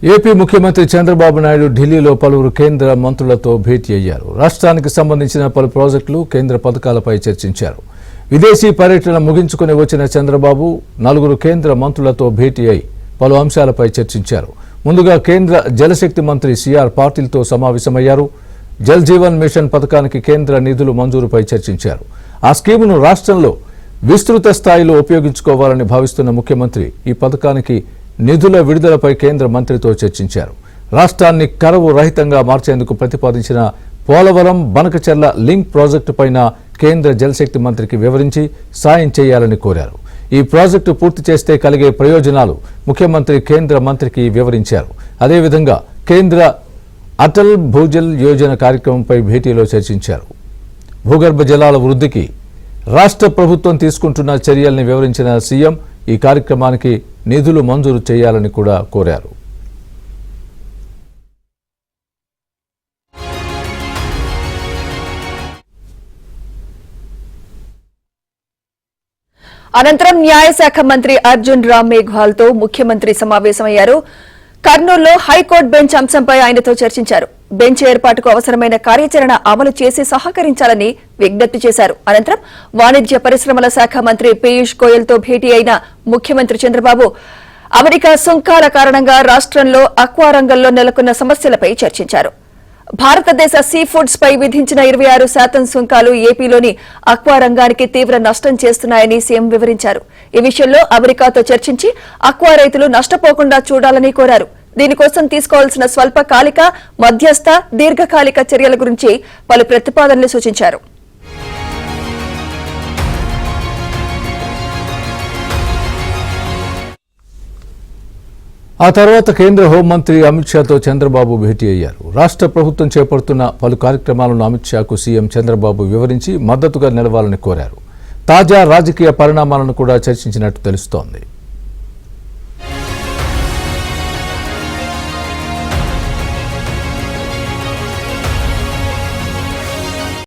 AP ముఖ్యమంత్రి చంద్రబాబు నాయుడు ఢిల్లీలో పలువురు కేంద్ర మంత్రులతో భేటీ అయ్యారు. రాష్ట్రానికి సంబంధించిన పలు ప్రాజెక్టులు, కేంద్ర పథకాలపై చర్చించారు. విదేశీ పర్యటన ముగించుకుని వచ్చిన చంద్రబాబు నలుగురు కేంద్ర మంత్రులతో భేటీ అయి పలు అంశాలపై చర్చించారు. ముందుగా కేంద్ర జలశక్తి మంత్రి సిఆర్ పాటిల్తో సమావేశమయ్యారు. జల్ జీవన్ మిషన్ పథకానికి కేంద్ర నిధులు మంజూరుపై చర్చించారు. ఆ స్కీమును రాష్ట్రంలో విస్తృత స్థాయిలో ఉపయోగించుకోవాలని భావిస్తున్న ముఖ్యమంత్రి ఈ పథకానికి నిధుల విడుదలపై కేంద్ర మంత్రితో చర్చించారు. రాష్ట్రాన్ని కరువు రహితంగా మార్చేందుకు ప్రతిపాదించిన పోలవరం బనకచెర్ల లింక్ ప్రాజెక్టు పైన కేంద్ర జలశక్తి మంత్రికి వివరించి సాయం చేయాలని కోరారు. ఈ ప్రాజెక్టు పూర్తి చేస్తే కలిగే ప్రయోజనాలు ముఖ్యమంత్రి కేంద్ర మంత్రికి వివరించారు. అదేవిధంగా కేంద్ర అటల్ భూజల్ యోజన కార్యక్రమంపై భేటీలో చర్చించారు. భూగర్భ జలాల వృద్ధికి రాష్ట్ర ప్రభుత్వం తీసుకుంటున్న చర్యల్ని వివరించిన సీఎం ఈ కార్యక్రమానికి నిధులు మంజూరు చేయాలని కూడా కోరారు. అనంతరం న్యాయశాఖ మంత్రి అర్జున్ రామ్ మేఘ్వాల్తో ముఖ్యమంత్రి సమావేశమయ్యారు. కర్నూలులో హైకోర్టు బెంచ్ అంశంపై ఆయనతో చర్చించారు. బెంచ్ ఏర్పాటుకు అవసరమైన కార్యాచరణ అమలు చేసి సహకరించాలని విజ్ఞప్తి చేశారు. అనంతరం వాణిజ్య పరిశ్రమల శాఖ మంత్రి పీయూష్ గోయల్తో భేటీ అయిన ముఖ్యమంత్రి చంద్రబాబు అమెరికా సుంకాల కారణంగా రాష్ట్రంలో అక్వా రంగంలో నెలకొన్న సమస్యలపై చర్చించారు. భారతదేశ సీ ఫుడ్స్ పై విధించిన 26% సుంకాలు ఏపీలోని అక్వా రంగానికి తీవ్ర నష్టం చేస్తున్నాయని సీఎం వివరించారు. ఈ విషయంలో అమెరికాతో చర్చించి అక్వా రైతులు నష్టపోకుండా చూడాలని కోరారు. దీనికోసం తీసుకోవాల్సిన స్వల్పకాలిక, మధ్యస్థ, దీర్ఘకాలిక చర్యల గురించి పలు ప్రతిపాదనలు సూచించారు. ఆ తర్వాత కేంద్ర హోంమంత్రి అమిత్ షాతో చంద్రబాబు భేటీ అయ్యారు. రాష్ట్ర ప్రభుత్వం చేపడుతున్న పలు కార్యక్రమాలను అమిత్ షాకు సీఎం చంద్రబాబు వివరించి మద్దతుగా నిలవాలని కోరారు. తాజా రాజకీయ పరిణామాలను కూడా చర్చించినట్టు తెలుస్తోంది.